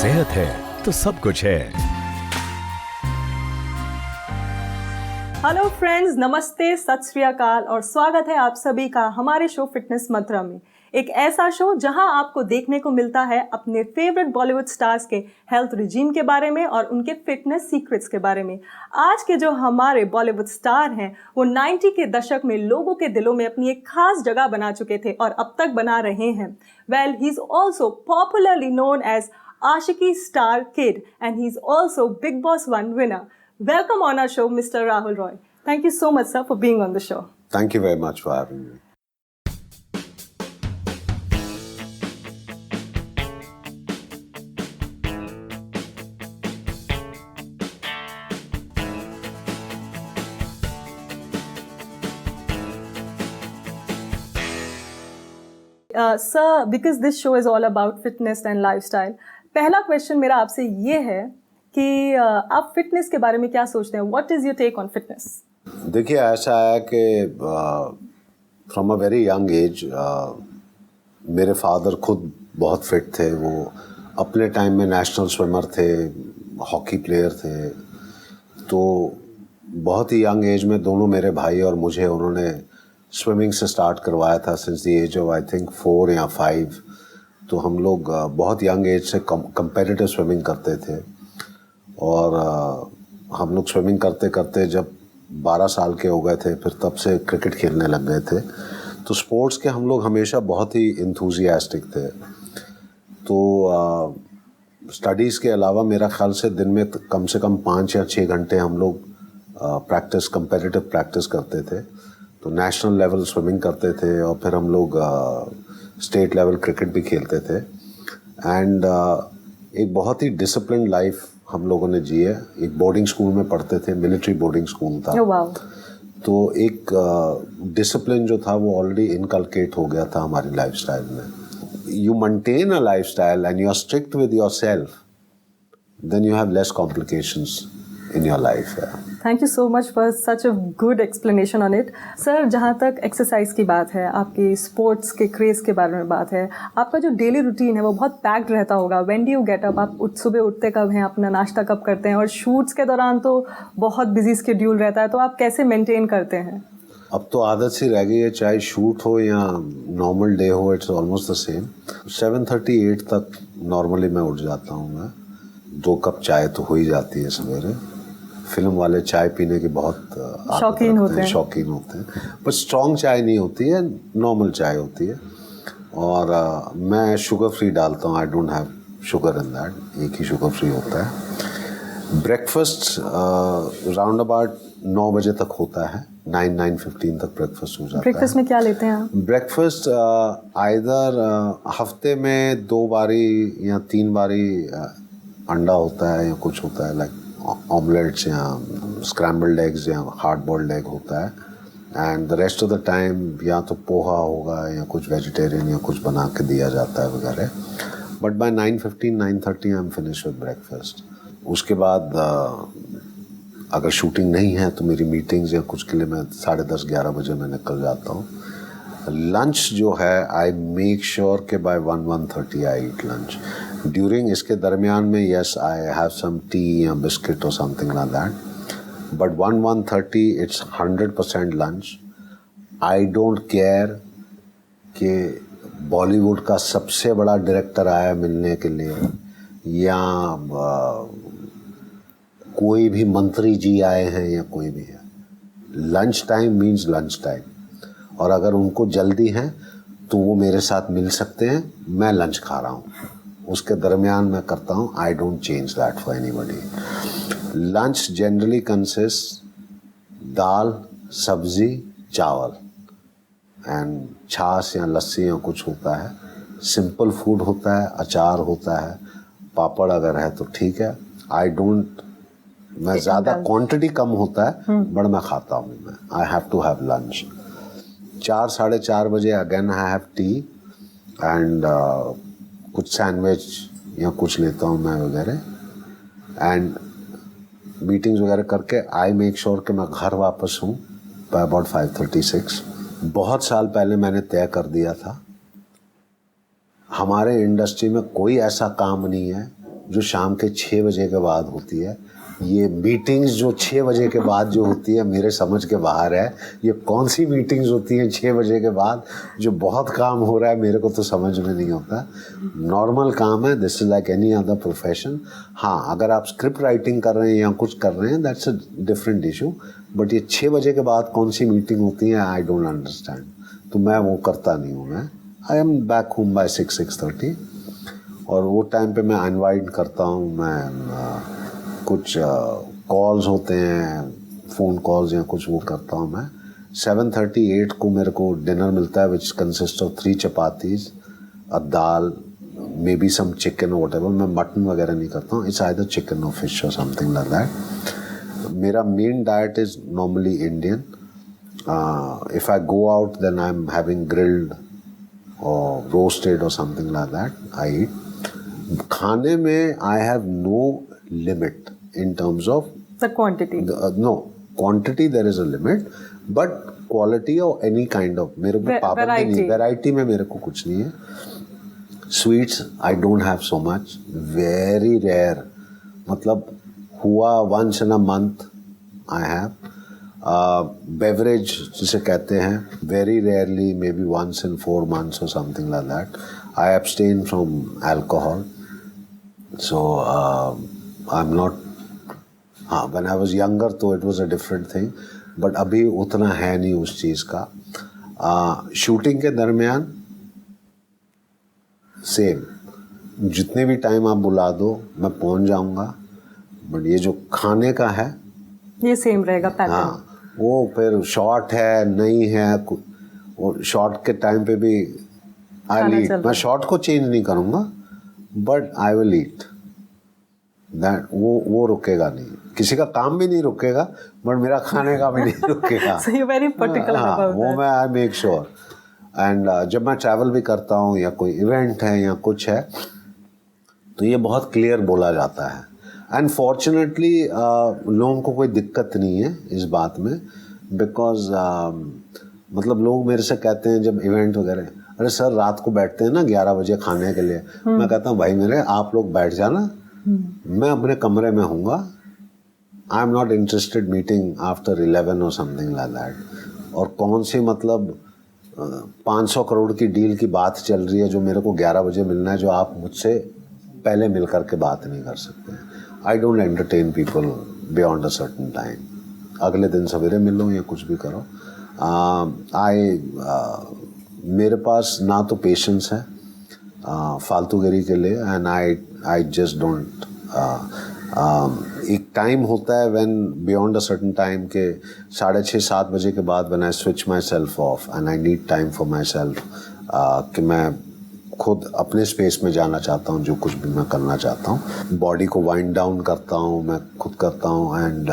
सेहत है तो सब कुछ है। हेलो फ्रेंड्स, नमस्ते, सत श्री अकाल और स्वागत है आप सभी का हमारे शो फिटनेस मंत्रा में। एक ऐसा शो जहां आपको देखने को मिलता है अपने फेवरेट बॉलीवुड स्टार्स के हेल्थ रिजीम के बारे में और उनके फिटनेस सीक्रेट्स के बारे में। आज के जो हमारे बॉलीवुड स्टार हैं वो 90 के दशक में लोगों के दिलों में अपनी एक खास जगह बना चुके थे और अब तक बना रहे हैं। Well, he is also popularly known as Aashiqui star kid and he's also Big Boss 1 winner. Welcome on our show, Mr. Rahul Roy. Thank you so much, sir, for being on the show. Thank you very much for having me. Sir, because this show is all about fitness and lifestyle, पहला question मेरा आपसे ये है कि आप fitness के बारे में क्या सोचते हैं? What is your take on fitness? देखिए, ऐसा है कि from a very young age मेरे फादर खुद बहुत फिट थे। वो अपने टाइम में नेशनल स्विमर थे, हॉकी प्लेयर थे। तो बहुत ही यंग एज में दोनों मेरे भाई और मुझे उन्होंने स्विमिंग से स्टार्ट करवाया था since the age of I think 4 या 5। तो हम लोग बहुत यंग एज से कंपेटिटिव स्विमिंग करते थे और हम लोग स्विमिंग करते करते जब 12 साल के हो गए थे फिर तब से क्रिकेट खेलने लग गए थे। तो स्पोर्ट्स के हम लोग हमेशा बहुत ही इंथुजियास्टिक थे। तो स्टडीज़ के अलावा मेरा ख्याल से दिन में कम से कम 5 या 6 घंटे हम लोग कंपेटिटिव प्रैक्टिस करते थे। तो नेशनल लेवल स्विमिंग करते थे और फिर हम लोग स्टेट लेवल क्रिकेट भी खेलते थे। एंड एक बहुत ही डिसिप्लिन लाइफ हम लोगों ने जी है। एक बोर्डिंग स्कूल में पढ़ते थे, मिलिट्री बोर्डिंग स्कूल था। तो एक डिसिप्लिन जो था वो ऑलरेडी इनकलकेट हो गया था हमारी लाइफस्टाइल में। You maintain a lifestyle and you are strict with yourself, then you have less complications in your life. Thank you so much for such a good explanation on it. Sir, जहाँ तक exercise की बात है, आपकी sports के craze के बारे में बात है, आपका जो डेली रूटीन है वो बहुत पैक्ड रहता होगा। When do you get up? आप सुबह उठते कब हैं, अपना नाश्ता कब करते हैं? और शूट्स के दौरान तो बहुत बिजी स्केड्यूल रहता है, तो आप कैसे मेंटेन करते हैं? अब तो आदत सी रह गई है, चाहे शूट हो या नॉर्मल डे हो, इट्स ऑलमोस्ट द सेम। 7:38 तक नॉर्मली मैं उठ जाता हूँ। मैं 2 कप चाय तो हो ही जाती है सवेरे। फिल्म वाले चाय पीने के बहुत शौकीन होते हैं, पर स्ट्रॉन्ग चाय नहीं होती है, नॉर्मल चाय होती है। और मैं शुगर फ्री डालता हूँ। I don't have sugar in that, एक ही शुगर फ्री होता है। ब्रेकफास्ट राउंड अबाउट 9 बजे तक होता है। 9-9:15 तक ब्रेकफास्ट हो जाता है। ब्रेकफास्ट में क्या लेते हैं आप? ब्रेकफास्ट आइदर हफ्ते में 2 बारी या 3 बारी अंडा होता है या कुछ होता है, लाइक ऑमलेट्स या स्क्रैम्बल्ड एग्स या हार्ड बॉइल्ड एग होता है। And the rest of the time या तो पोहा होगा या कुछ वेजिटेरियन या कुछ बना के दिया जाता है वगैरह। But by 9:15-9:30 I am finish with breakfast. उसके बाद अगर शूटिंग नहीं है तो मेरी मीटिंग्स या कुछ के लिए मैं 10:30-11 बजे मैं निकल जाता हूँ। लंच जो है आई मेक श्योर कि by 1-1:30 I eat lunch. During इसके दरमियान में yes I have some tea या बिस्किट और something like that, but 1-1:30 it's 100% lunch. I don't care कि बॉलीवुड का सबसे बड़ा डायरेक्टर आया मिलने के लिए या कोई भी मंत्री जी आए हैं या कोई भी है। Lunch time means lunch time, और अगर उनको जल्दी है तो वो मेरे साथ मिल सकते हैं। मैं लंच खा रहा हूँ, उसके दरमियान मैं करता हूँ। I don't change that for anybody. Lunch generally consist dal, sabzi, chawal and छाछ या लस्सी या कुछ होता है। सिंपल फूड होता है, अचार होता है, पापड़ अगर है तो ठीक है। मैं ज़्यादा क्वांटिटी कम होता है बट मैं खाता हूँ। मैं I have to have lunch. 4-4:30 बजे again I have tea and कुछ सैंडविच या कुछ लेता हूँ मैं वगैरह। एंड मीटिंग्स वगैरह करके आई मेक श्योर कि मैं घर वापस हूँ बाय अबाउट 5:36। बहुत साल पहले मैंने तय कर दिया था हमारे इंडस्ट्री में कोई ऐसा काम नहीं है जो शाम के 6 बजे के बाद होती है। ये मीटिंग्स जो 6 बजे के बाद जो होती है मेरे समझ के बाहर है। ये कौन सी मीटिंग्स होती हैं 6 बजे के बाद, जो बहुत काम हो रहा है मेरे को तो समझ में नहीं होता। नॉर्मल काम है, this is like any other profession. हाँ, अगर आप स्क्रिप्ट राइटिंग कर रहे हैं या कुछ कर रहे हैं, that's a different issue. But ये 6 बजे के बाद कौन सी मीटिंग होती है, आई डोंट अंडरस्टैंड। तो मैं वो करता नहीं हूँ। मैं I am back home by 6-6:30 और वो टाइम पे मैं अनवाइंड करता हूँ। मैं कुछ कॉल्स होते हैं, फ़ोन कॉल्स या कुछ वो करता हूँ मैं। 7:38 को मेरे को डिनर मिलता है which consist of 3 chapatis, a dal, may be some chicken और व्हाटएवर। मैं मटन वगैरह नहीं करता हूँ, इट्स आइदर चिकन और फिश और समथिंग लाइक दैट। मेरा main diet is normally Indian. If I go out then I am having grilled और रोस्टेड और something like that I eat. खाने में I have no limit in terms of the quantity. No, quantity there is a limit, but quality or any kind of, मेरे को पाबंदी नहीं, variety में मेरे को कुछ नहीं है। Sweets I don't have so much, very rare, मतलब हुआ once in a month I have. Beverage जिसे कहते हैं, very rarely, maybe once in 4 months or something like that. I abstain from alcohol, so I'm not, हाँ, when I was younger तो it was a different thing, but अभी उतना है नहीं उस चीज़ का। शूटिंग के दरमियान सेम, जितने भी टाइम आप बुला दो मैं पहुंच जाऊंगा, बट ये जो खाने का है ये सेम रहेगा पैटर्न। हाँ, वो फिर शॉर्ट है नहीं है, और शॉर्ट के टाइम पे भी आई ईट। मैं शॉर्ट को चेंज नहीं करूँगा, but I will eat that. वो रुकेगा नहीं, किसी का काम भी नहीं रुकेगा, बट मेरा खाने का भी नहीं रुकेगा। So you're very particular about that. वो मैं आई मेक श्योर। एंड जब मैं ट्रैवल भी करता हूँ या कोई इवेंट है या कुछ है, तो ये बहुत क्लियर बोला जाता है। एंड फॉर्चुनेटली लोगों को कोई दिक्कत नहीं है इस बात में, बिकॉज मतलब लोग मेरे से कहते हैं जब इवेंट वगैरह, अरे सर रात को बैठते हैं ना 11 बजे खाने के लिए। मैं कहता हूँ भाई मेरे, आप लोग बैठ जाना, मैं अपने कमरे में हूँगा। I am not interested meeting after 11 और समथिंग लाइक दैट। और कौन सी मतलब 500 करोड़ की डील की बात चल रही है जो मेरे को 11 बजे मिलना है, जो आप मुझसे पहले मिल करके बात नहीं कर सकते। I don't entertain people beyond a certain time. अगले दिन सवेरे मिलो या कुछ भी करो। मेरे पास ना तो पेशेंस है फालतूगिरी के लिए, एंड आई जस्ट डोंट। एक टाइम होता है when beyond a certain time के 6:30-7 बजे के बाद when I switch my self of and I need time for my self, कि मैं खुद अपने स्पेस में जाना चाहता हूँ, जो कुछ भी मैं करना चाहता हूँ, बॉडी को वाइंड डाउन करता हूँ, मैं खुद करता हूँ। एंड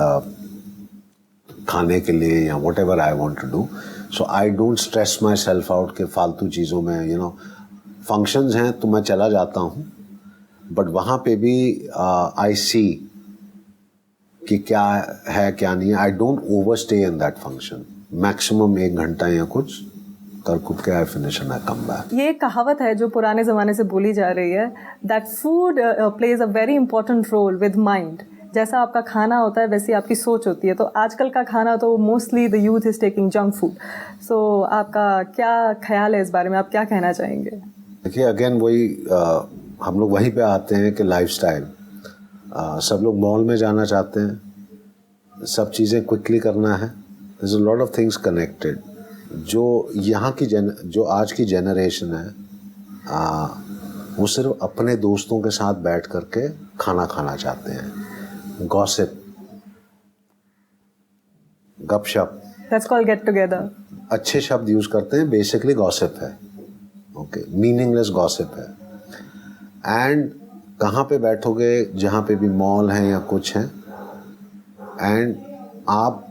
खाने के लिए या whatever I want to do, so I don't stress myself out के फालतू चीज़ों में। यू नो, फंक्शंस हैं तो मैं चला जाता हूँ, बट वहाँ पे भी आई सी कि क्या है क्या नहीं है। I don't over stay in that function. Maximum 1 घंटा या कुछ कर कुछ के I finish and I come back. ये एक कहावत है जो पुराने ज़माने से बोली जा रही है, that food plays a very important role with mind. जैसा आपका खाना होता है वैसी आपकी सोच होती है। तो आजकल का खाना तो mostly the youth is taking junk food. So आपका क्या ख्याल है इस बारे में, आप क्या कहना चाहेंगे? देखिए, अगेन वही हम लोग वहीं पे आते हैं कि लाइफस्टाइल। सब लोग मॉल में जाना चाहते हैं, सब चीज़ें क्विकली करना है। There is a lot of things connected. जो यहाँ की जो आज की जनरेशन है, वो सिर्फ अपने दोस्तों के साथ बैठ करके खाना खाना चाहते हैं। गॉसिप, गपशप, दैट्स कॉल्ड गेट टुगेदर। अच्छे शब्द यूज़ करते हैं, बेसिकली गॉसिप है। ओके, मीनिंगलेस गॉसिप है। एंड कहाँ पे बैठोगे, जहाँ पे भी मॉल हैं या कुछ हैं, एंड आप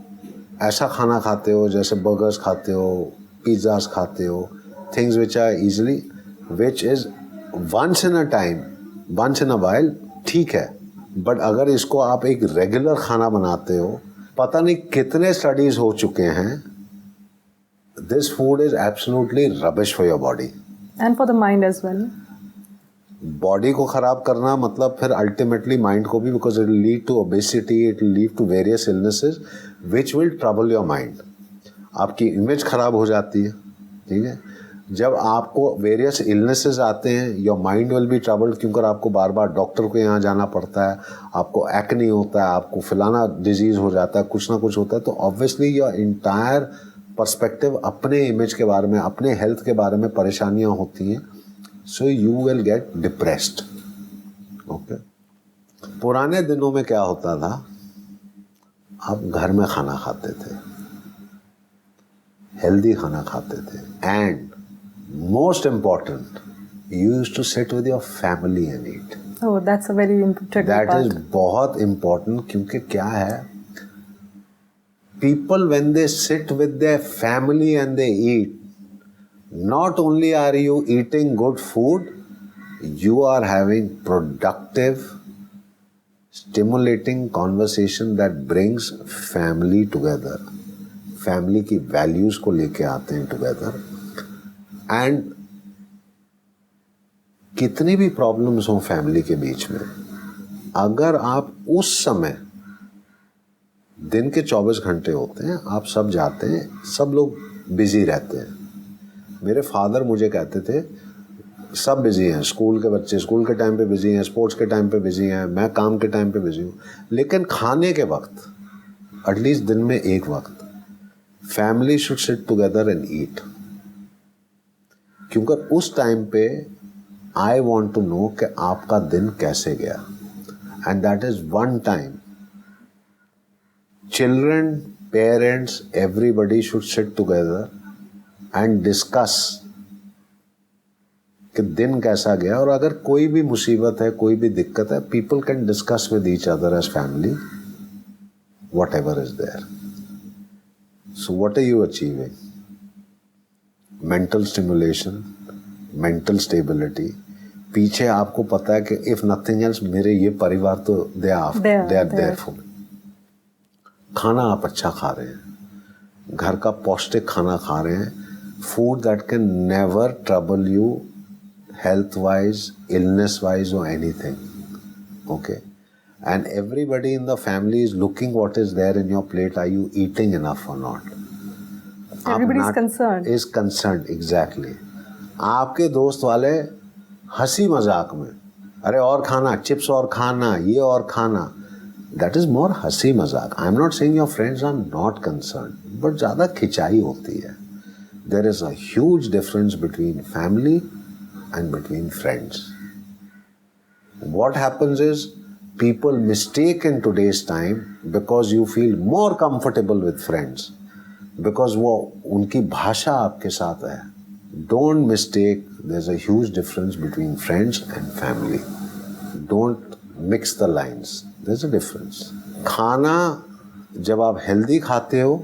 ऐसा खाना खाते हो जैसे बर्गर्स खाते हो, पिज़्ज़ास खाते हो, things which are easily, which is once in a time, once in a while, ठीक है। बट अगर इसको आप एक रेगुलर खाना बनाते हो, पता नहीं कितने स्टडीज़ हो चुके हैं, this food is absolutely rubbish for your body and for the mind as well. Body को ख़राब करना मतलब फिर अल्टीमेटली माइंड को भी, because it lead to obesity, it lead to various illnesses which will trouble your mind. आपकी image ख़राब हो जाती है. ठीक है, जब आपको वेरियस इलनेसेस आते हैं your mind will be troubled, क्योंकि आपको बार बार डॉक्टर के यहाँ जाना पड़ता है, आपको एक्ने होता है, आपको फलाना डिजीज़ हो जाता है, कुछ ना कुछ होता है. तो ऑब्वियसली योर इंटायर पर्सपेक्टिव अपने इमेज के बारे में, अपने हेल्थ के बारे में परेशानियाँ होती हैं. So you will get depressed. Okay, पुराने दिनों में क्या होता था, आप घर में खाना खाते थे, हेल्दी खाना खाते थे, and most important, you used to sit with your family and eat. Oh, that's a very important part. That is बहुत इम्पॉर्टेंट, क्योंकि क्या है, people when they sit with their family and they eat, not only are you eating good food, you are having productive, stimulating conversation that brings family together. Family की values को लेके आते हैं together. And कितनी भी problems हो family के बीच में, अगर आप उस समय, दिन के 24 घंटे होते हैं, आप सब जाते हैं, सब लोग बिजी रहते हैं. मेरे फादर मुझे कहते थे सब बिजी हैं, स्कूल के बच्चे स्कूल के टाइम पे बिजी हैं, स्पोर्ट्स के टाइम पे बिजी हैं, मैं काम के टाइम पे बिजी हूँ, लेकिन खाने के वक्त एटलीस्ट दिन में एक वक्त family should sit together and eat. क्योंकि उस टाइम पे आई वॉन्ट टू नो कि आपका दिन कैसे गया. And that is one time children, parents, everybody should sit together and discuss कि दिन कैसा गया. और अगर कोई भी मुसीबत है, कोई भी दिक्कत है, people can discuss with each other as family whatever is there. So what are you achieving? Mental stimulation, mental stability. पीछे आपको पता है कि if nothing else, मेरे ये परिवार तो they are there for me. खाना आप अच्छा खा रहे हैं, घर का पौष्टिक खाना खा रहे हैं, food that can never trouble you health wise, illness wise और anything. Okay, and everybody in the family is looking what is there in your plate. Are you eating enough और not? Everybody is concerned. Exactly. आपके दोस्त वाले हंसी मजाक में, अरे और खाना, चिप्स और खाना, ये और खाना, that is more हंसी मजाक. I am not saying your friends are not concerned, but ज़्यादा खिंचाई होती है. There is a huge difference between family and between friends. What happens is people mistake in today's time because you feel more comfortable with friends, because वो उनकी भाषा आपके साथ है. Don't mistake. There's a huge difference between friends and family. Don't mix the lines. There's a difference. खाना जब आप healthy खाते हो,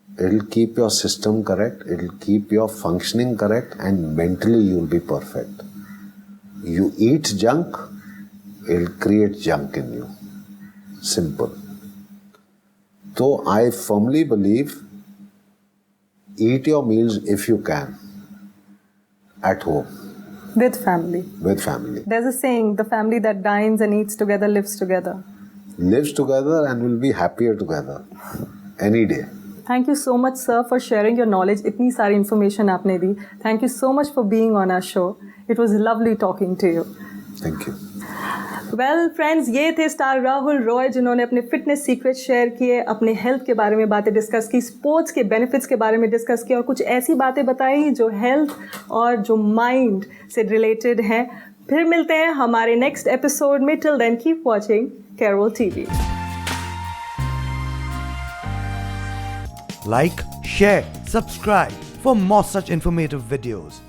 it'll keep your system correct, it'll keep your functioning correct, and mentally you'll be perfect. You eat junk, it'll create junk in you. Simple. So I firmly believe, eat your meals if you can at home. With family. With family. There's a saying, the family that dines and eats together lives together. Lives together and will be happier together. Any day. Thank you so much, sir, for sharing your knowledge. इतनी सारी information आपने दी. Thank you so much for being on our show. It was lovely talking to you. Thank you. Well friends, ये थे star Rahul Roy, जिन्होंने अपने fitness secret share किए, अपने health के बारे में बातें डिस्कस की, स्पोर्ट्स के बेनिफिट्स के बारे में डिस्कस किया और कुछ ऐसी बातें बताई जो हेल्थ और जो माइंड से रिलेटेड हैं. फिर मिलते हैं हमारे नेक्स्ट एपिसोड में. Till then keep watching Careworld TV. Like, share, subscribe for more such informative videos.